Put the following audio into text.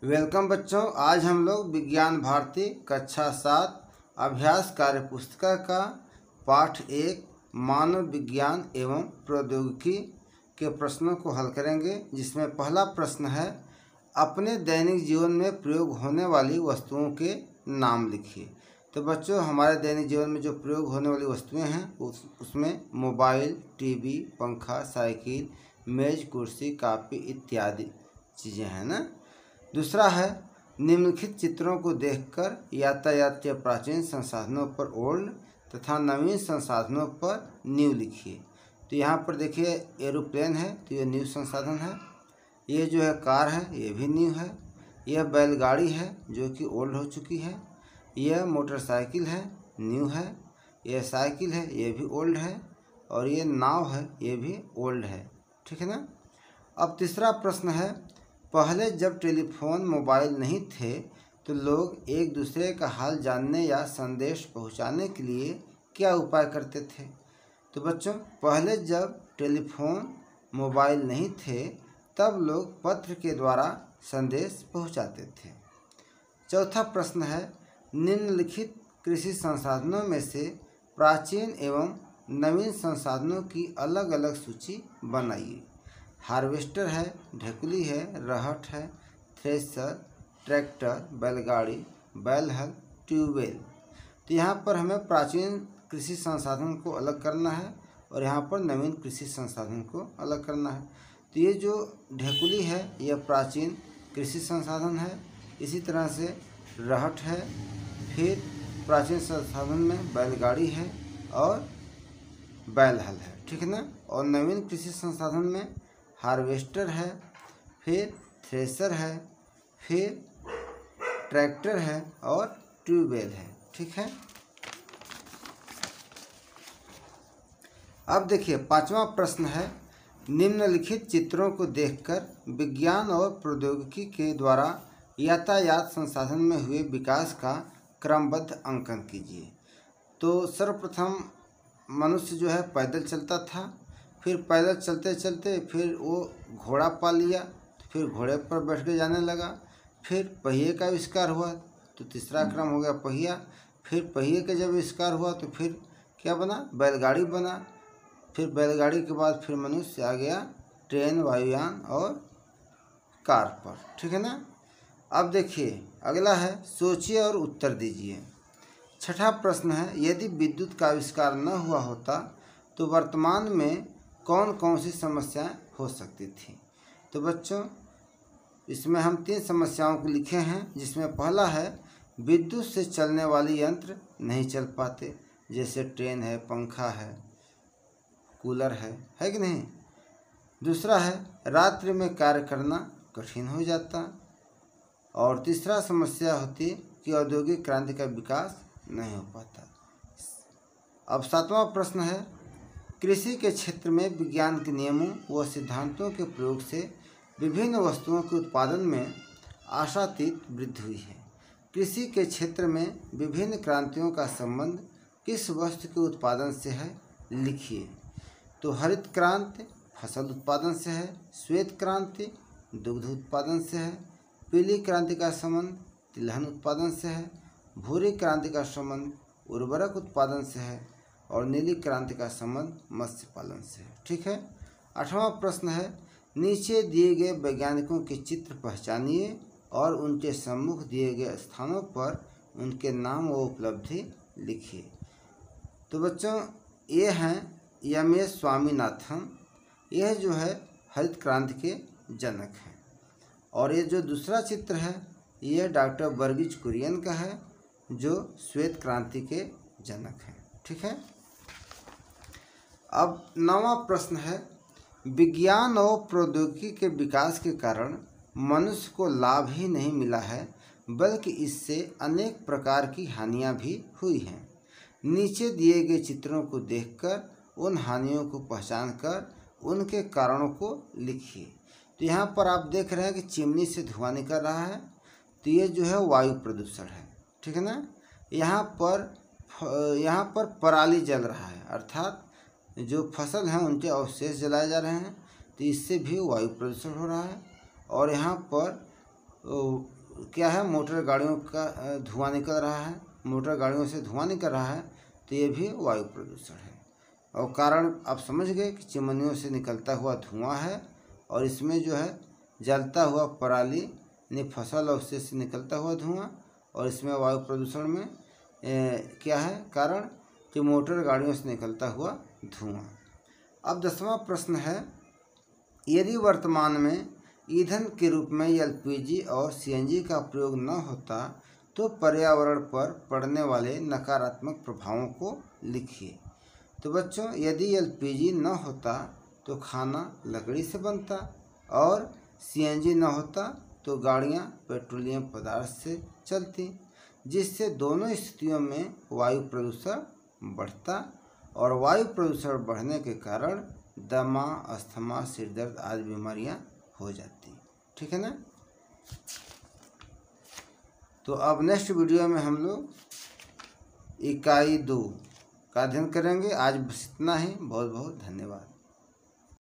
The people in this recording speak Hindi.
वेलकम बच्चों। आज हम लोग विज्ञान भारती कक्षा 7 अभ्यास कार्य पुस्तिका का पाठ 1 मानव विज्ञान एवं प्रौद्योगिकी के प्रश्नों को हल करेंगे, जिसमें पहला प्रश्न है अपने दैनिक जीवन में प्रयोग होने वाली वस्तुओं के नाम लिखिए। तो बच्चों, हमारे दैनिक जीवन में जो प्रयोग होने वाली वस्तुएं हैं उसमें मोबाइल, टीवी, पंखा, साइकिल, मेज, कुर्सी, कापी इत्यादि चीज़ें हैं ना। दूसरा है निम्नलिखित चित्रों को देखकर यातायात के प्राचीन संसाधनों पर ओल्ड तथा नवीन संसाधनों पर न्यू लिखिए। तो यहाँ पर देखिए एरोप्लेन है, तो ये न्यू संसाधन है। ये जो है कार है, ये भी न्यू है। यह बैलगाड़ी है जो कि ओल्ड हो चुकी है। यह मोटरसाइकिल है, न्यू है। यह साइकिल है, ये भी ओल्ड है। और ये नाव है, ये भी ओल्ड है। ठीक है ना। अब तीसरा प्रश्न है पहले जब टेलीफोन मोबाइल नहीं थे तो लोग एक दूसरे का हाल जानने या संदेश पहुंचाने के लिए क्या उपाय करते थे। तो बच्चों, पहले जब टेलीफोन मोबाइल नहीं थे तब लोग पत्र के द्वारा संदेश पहुंचाते थे। चौथा प्रश्न है निम्नलिखित कृषि संसाधनों में से प्राचीन एवं नवीन संसाधनों की अलग अलग सूची बनाइए। हार्वेस्टर है, ढेकुली है, रहट है, थ्रेशर, ट्रैक्टर, बैलगाड़ी, बैलहल, ट्यूबवेल। तो यहाँ पर हमें प्राचीन कृषि संसाधन को अलग करना है और यहाँ पर नवीन कृषि संसाधन को अलग करना है। तो ये जो ढेकुली है यह प्राचीन कृषि संसाधन है। इसी तरह से रहट है, फिर प्राचीन संसाधन में बैलगाड़ी है और बैलहल है। ठीक है ना। और नवीन कृषि संसाधन में हार्वेस्टर है, फिर थ्रेशर है, फिर ट्रैक्टर है और ट्यूबवेल है। ठीक है। अब देखिए पांचवा प्रश्न है निम्नलिखित चित्रों को देखकर विज्ञान और प्रौद्योगिकी के द्वारा यातायात संसाधन में हुए विकास का क्रमबद्ध अंकन कीजिए। तो सर्वप्रथम मनुष्य जो है पैदल चलता था, फिर पैदल चलते चलते फिर वो घोड़ा पा लिया, फिर घोड़े पर बैठ के जाने लगा। फिर पहिए का आविष्कार हुआ तो तीसरा क्रम हो गया पहिया। फिर पहिए का जब आविष्कार हुआ तो फिर क्या बना, बैलगाड़ी बना। फिर बैलगाड़ी के बाद फिर मनुष्य आ गया ट्रेन, वायुयान और कार पर। ठीक है ना। अब देखिए अगला है सोचिए और उत्तर दीजिए। छठा प्रश्न है यदि विद्युत का आविष्कार न हुआ होता तो वर्तमान में कौन कौन सी समस्याएं हो सकती थी। तो बच्चों, इसमें हम 3 समस्याओं को लिखे हैं, जिसमें पहला है विद्युत से चलने वाले यंत्र नहीं चल पाते, जैसे ट्रेन है, पंखा है, कूलर है कि नहीं। दूसरा है रात्रि में कार्य करना कठिन हो जाता। और तीसरा समस्या होती कि औद्योगिक क्रांति का विकास नहीं हो पाता। अब 7वां प्रश्न है कृषि के क्षेत्र में विज्ञान के नियमों व सिद्धांतों के प्रयोग से विभिन्न वस्तुओं के उत्पादन में आशातीत वृद्धि हुई है। कृषि के क्षेत्र में विभिन्न क्रांतियों का संबंध किस वस्तु के उत्पादन से है, लिखिए। तो हरित क्रांति फसल उत्पादन से है, श्वेत क्रांति दुग्ध उत्पादन से है, पीली क्रांति का संबंध तिलहन उत्पादन से है, भूरी क्रांति का संबंध उर्वरक उत्पादन से है और नीली क्रांति का संबंध मत्स्य पालन से है। ठीक है। 8वां प्रश्न है नीचे दिए गए वैज्ञानिकों के चित्र पहचानिए और उनके सम्मुख दिए गए स्थानों पर उनके नाम व उपलब्धि लिखिए। तो बच्चों, ये हैं एम.ए. स्वामीनाथन, यह जो है हरित क्रांति के जनक हैं। और ये जो दूसरा चित्र है यह डॉक्टर वर्गीज कुरियन का है, जो श्वेत क्रांति के जनक हैं। ठीक है। अब 9वां प्रश्न है विज्ञान और प्रौद्योगिकी के विकास के कारण मनुष्य को लाभ ही नहीं मिला है, बल्कि इससे अनेक प्रकार की हानियां भी हुई हैं। नीचे दिए गए चित्रों को देखकर उन हानियों को पहचानकर उनके कारणों को लिखिए। तो यहाँ पर आप देख रहे हैं कि चिमनी से धुआं निकल रहा है, तो ये जो है वायु प्रदूषण है। ठीक है ना। यहाँ पर पराली जल रहा है, अर्थात जो फसल हैं उनके अवशेष जलाए जा रहे हैं, तो इससे भी वायु प्रदूषण हो रहा है। और यहाँ पर क्या है, मोटर गाड़ियों का धुआं निकल रहा है, मोटर गाड़ियों से धुआं निकल रहा है, तो ये भी वायु प्रदूषण है। और कारण आप समझ गए कि चिमनियों से निकलता हुआ धुआं है, और इसमें जो है जलता हुआ पराली यानी फसल और उससे से निकलता हुआ धुआं, और इसमें वायु प्रदूषण में क्या है कारण कि मोटर गाड़ियों से निकलता हुआ धुआं। अब 10वां प्रश्न है, यदि वर्तमान में ईंधन के रूप में एलपीजी और सीएनजी का प्रयोग न होता तो पर्यावरण पर पड़ने वाले नकारात्मक प्रभावों को लिखिए। तो बच्चों, यदि एलपीजी न होता तो खाना लकड़ी से बनता, और सीएनजी न होता तो गाड़ियां पेट्रोलियम पदार्थ से चलती, जिससे दोनों स्थितियों में वायु प्रदूषण बढ़ता, और वायु प्रदूषण बढ़ने के कारण दमा, अस्थमा, सिरदर्द आदि बीमारियां हो जाती। ठीक है ना। तो अब नेक्स्ट वीडियो में हम लोग इकाई 2 का अध्ययन करेंगे। आज बस इतना ही। बहुत बहुत धन्यवाद।